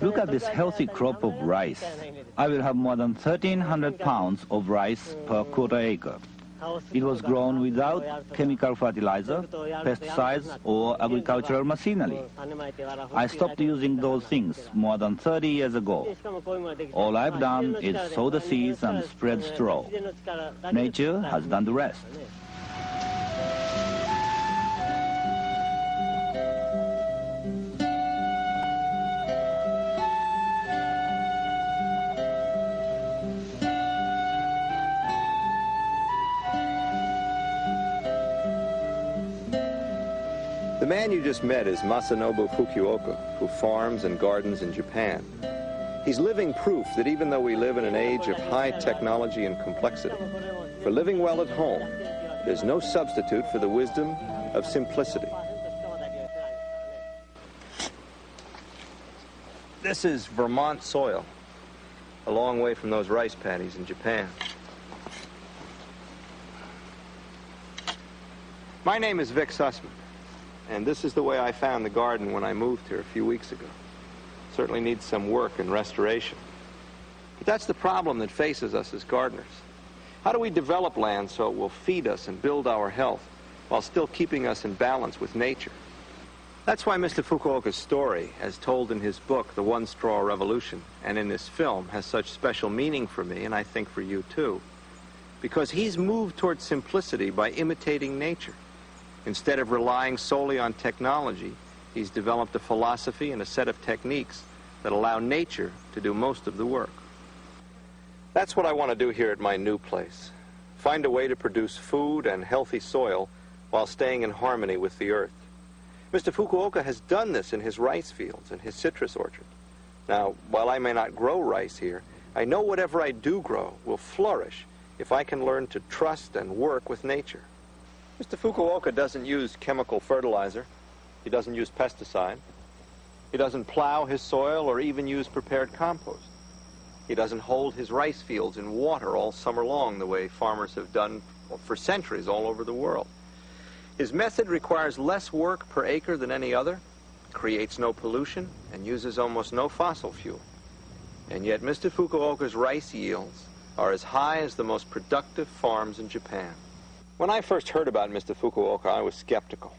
Look at this healthy crop of rice. I will have more than 1,300 pounds of rice per quarter acre. It was grown without chemical fertilizer, pesticides, or agricultural machinery. I stopped using those things more than 30 years ago. All I've done is sow the seeds and spread straw. Nature has done the rest. The man you just met is Masanobu Fukuoka, who farms and gardens in Japan. He's living proof that even though we live in an age of high technology and complexity, for living well at home, there's no substitute for the wisdom of simplicity. This is Vermont soil, a long way from those rice paddies in Japan. My name is Vic Sussman. And this is the way I found the garden when I moved here a few weeks ago. Certainly needs some work and restoration. But that's the problem that faces us as gardeners. How do we develop land so it will feed us and build our health while still keeping us in balance with nature? That's why Mr. Fukuoka's story, as told in his book, The One Straw Revolution, and in this film, has such special meaning for me, and I think for you too, because he's moved towards simplicity by imitating nature. Instead of relying solely on technology, he's developed a philosophy and a set of techniques that allow nature to do most of the work. That's what I want to do here at my new place. Find a way to produce food and healthy soil while staying in harmony with the earth. Mr. Fukuoka has done this in his rice fields and his citrus orchard. Now, while I may not grow rice here, I know whatever I do grow will flourish if I can learn to trust and work with nature. Mr. Fukuoka doesn't use chemical fertilizer. He doesn't use pesticide. He doesn't plow his soil or even use prepared compost. He doesn't hold his rice fields in water all summer long the way farmers have done for centuries all over the world. His method requires less work per acre than any other, creates no pollution, and uses almost no fossil fuel. And yet Mr. Fukuoka's rice yields are as high as the most productive farms in Japan. When I first heard about Mr. Fukuoka, I was skeptical.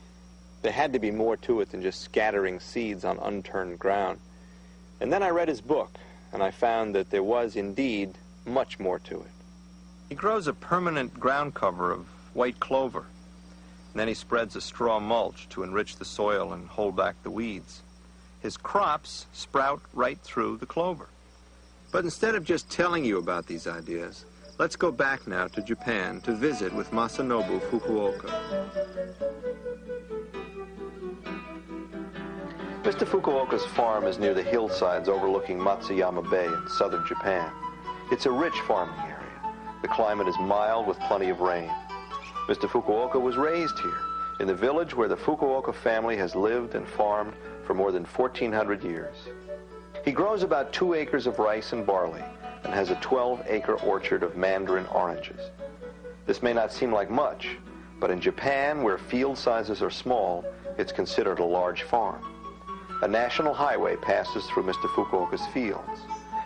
There had to be more to it than just scattering seeds on unturned ground. And then I read his book, and I found that there was indeed much more to it. He grows a permanent ground cover of white clover, and then he spreads a straw mulch to enrich the soil and hold back the weeds. His crops sprout right through the clover. But instead of just telling you about these ideas, let's go back now to Japan to visit with Masanobu Fukuoka. Mr. Fukuoka's farm is near the hillsides overlooking Matsuyama Bay in southern Japan. It's a rich farming area. The climate is mild with plenty of rain. Mr. Fukuoka was raised here, in the village where the Fukuoka family has lived and farmed for more than 1,400 years. He grows about 2 acres of rice and barley, and has a 12-acre orchard of mandarin oranges. This may not seem like much, but in Japan, where field sizes are small, it's considered a large farm. A national highway passes through Mr. Fukuoka's fields.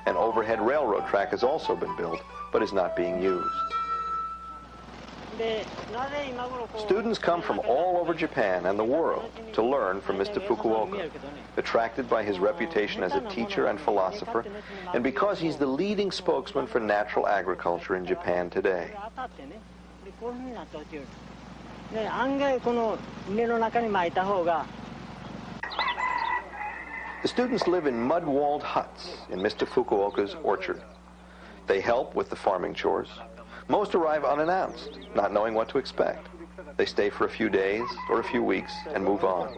An overhead railroad track has also been built, but is not being used. Students come from all over Japan and the world to learn from Mr. Fukuoka, attracted by his reputation as a teacher and philosopher, and because he's the leading spokesman for natural agriculture in Japan today. The students live in mud-walled huts in Mr. Fukuoka's orchard. They help with the farming chores. Most arrive unannounced, not knowing what to expect. They stay for a few days or a few weeks and move on.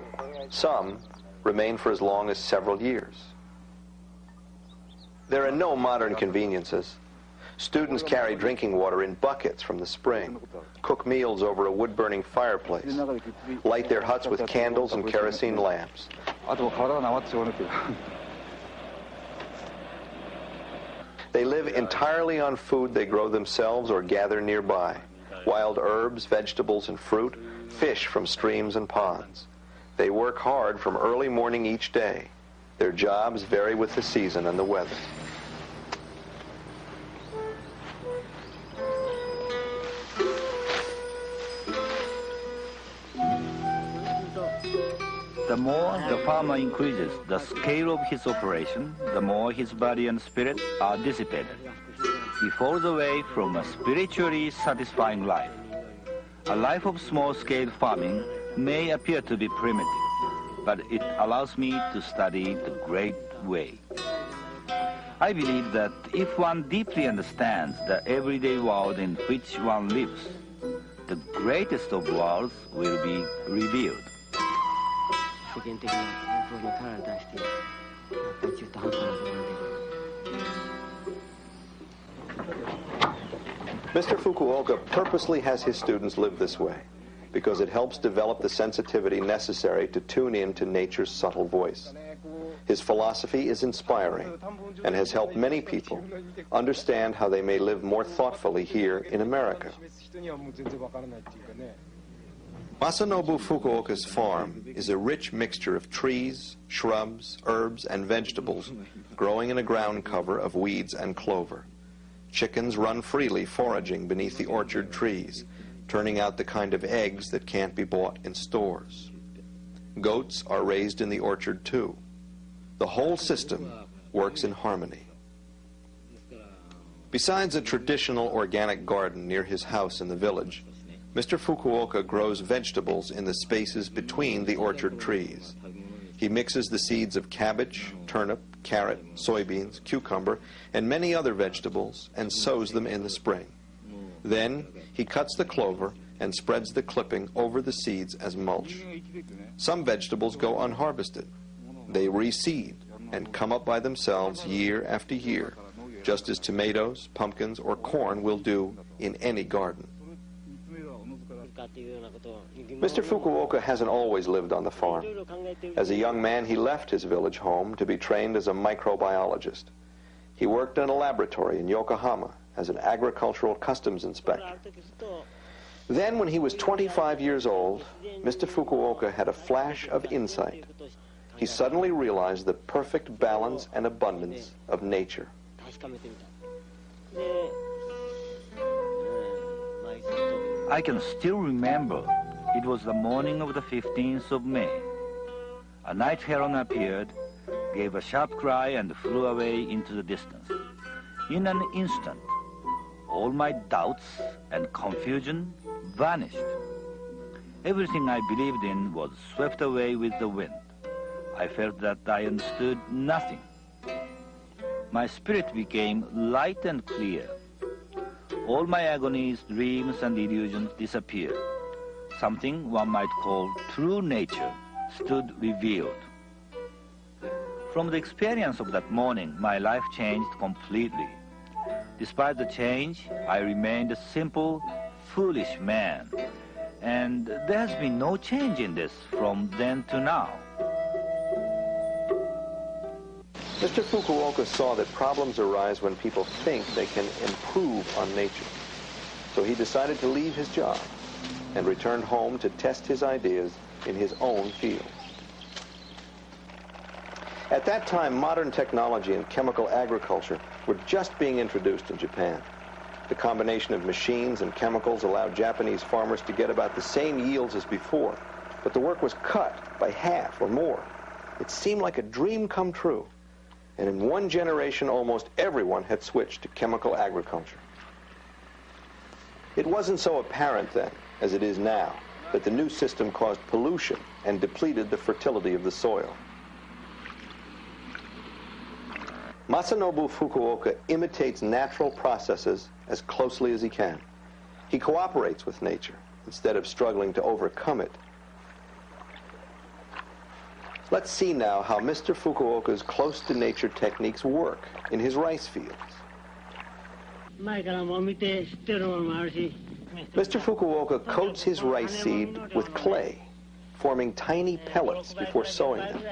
Some remain for as long as several years. There are no modern conveniences. Students carry drinking water in buckets from the spring, cook meals over a wood-burning fireplace, light their huts with candles and kerosene lamps. They live entirely on food they grow themselves or gather nearby, wild herbs, vegetables, and fruit, fish from streams and ponds. They work hard from early morning each day. Their jobs vary with the season and the weather. The more the farmer increases the scale of his operation, the more his body and spirit are dissipated. He falls away from a spiritually satisfying life. A life of small-scale farming may appear to be primitive, but it allows me to study the great way. I believe that if one deeply understands the everyday world in which one lives, the greatest of worlds will be revealed. Mr. Fukuoka purposely has his students live this way because it helps develop the sensitivity necessary to tune in to nature's subtle voice. His philosophy is inspiring and has helped many people understand how they may live more thoughtfully here in America. Masanobu Fukuoka's farm is a rich mixture of trees, shrubs, herbs, and vegetables growing in a ground cover of weeds and clover. Chickens run freely foraging beneath the orchard trees, turning out the kind of eggs that can't be bought in stores. Goats are raised in the orchard too. The whole system works in harmony. Besides a traditional organic garden near his house in the village, Mr. Fukuoka grows vegetables in the spaces between the orchard trees. He mixes the seeds of cabbage, turnip, carrot, soybeans, cucumber, and many other vegetables and sows them in the spring. Then he cuts the clover and spreads the clipping over the seeds as mulch. Some vegetables go unharvested. They reseed and come up by themselves year after year, just as tomatoes, pumpkins, or corn will do in any garden. Mr. Fukuoka hasn't always lived on the farm. As a young man, he left his village home to be trained as a microbiologist. He worked in a laboratory in Yokohama as an agricultural customs inspector. Then, when he was 25 years old, Mr. Fukuoka had a flash of insight. He suddenly realized the perfect balance and abundance of nature. I can still remember it was the morning of the 15th of May. A night heron appeared, gave a sharp cry, and flew away into the distance. In an instant, all my doubts and confusion vanished. Everything I believed in was swept away with the wind. I felt that I understood nothing. My spirit became light and clear. All my agonies, dreams, and illusions disappeared. Something one might call true nature stood revealed. From the experience of that morning, my life changed completely. Despite the change, I remained a simple, foolish man. And there has been no change in this from then to now. Mr. Fukuoka saw that problems arise when people think they can improve on nature. So he decided to leave his job and returned home to test his ideas in his own field. At that time, modern technology and chemical agriculture were just being introduced in Japan. The combination of machines and chemicals allowed Japanese farmers to get about the same yields as before, but the work was cut by half or more. It seemed like a dream come true. And in one generation, almost everyone had switched to chemical agriculture. It wasn't so apparent then, as it is now, that the new system caused pollution and depleted the fertility of the soil. Masanobu Fukuoka imitates natural processes as closely as he can. He cooperates with nature instead of struggling to overcome it. Let's see now how Mr. Fukuoka's close-to-nature techniques work in his rice fields. Mr. Fukuoka coats his rice seed with clay, forming tiny pellets before sowing them.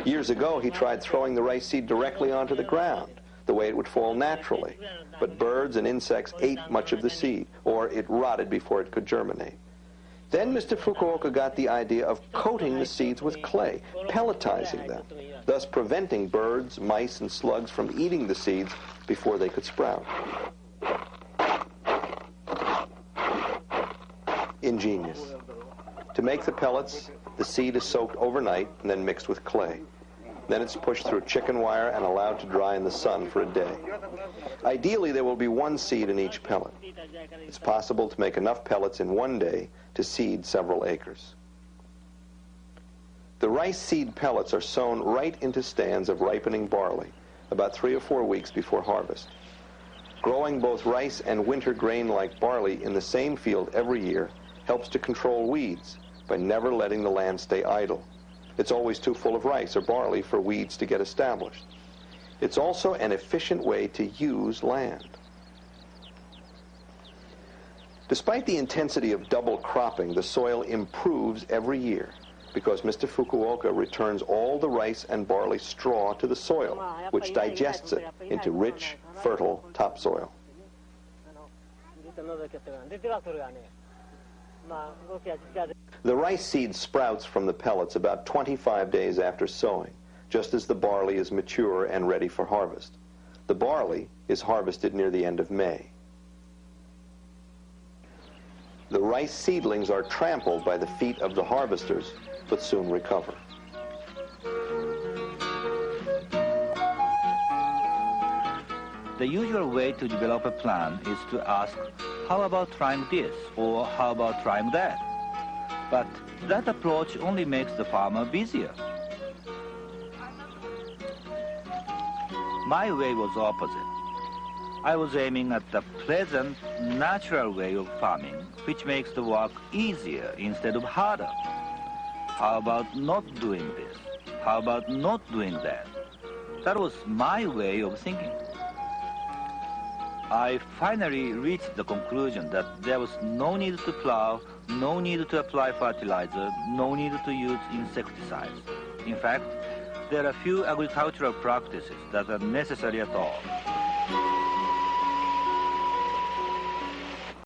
Years ago, he tried throwing the rice seed directly onto the ground, the way it would fall naturally. But birds and insects ate much of the seed, or it rotted before it could germinate. Then Mr. Fukuoka got the idea of coating the seeds with clay, pelletizing them, thus preventing birds, mice, and slugs from eating the seeds before they could sprout. Ingenious. To make the pellets, the seed is soaked overnight and then mixed with clay. Then it's pushed through chicken wire and allowed to dry in the sun for a day. Ideally, there will be one seed in each pellet. It's possible to make enough pellets in one day to seed several acres. The rice seed pellets are sown right into stands of ripening barley, about 3 or 4 weeks before harvest. Growing both rice and winter grain like barley in the same field every year helps to control weeds by never letting the land stay idle. It's always too full of rice or barley for weeds to get established. It's also an efficient way to use land. Despite the intensity of double cropping, the soil improves every year because Mr. Fukuoka returns all the rice and barley straw to the soil, which digests it into rich, fertile topsoil. The rice seed sprouts from the pellets about 25 days after sowing, just as the barley is mature and ready for harvest. The barley is harvested near the end of May. The rice seedlings are trampled by the feet of the harvesters, but soon recover. The usual way to develop a plan is to ask, how about trying this, or how about trying that? But that approach only makes the farmer busier. My way was opposite. I was aiming at the pleasant, natural way of farming, which makes the work easier instead of harder. How about not doing this? How about not doing that? That was my way of thinking. I finally reached the conclusion that there was no need to plow, no need to apply fertilizer, no need to use insecticides. In fact, there are few agricultural practices that are necessary at all.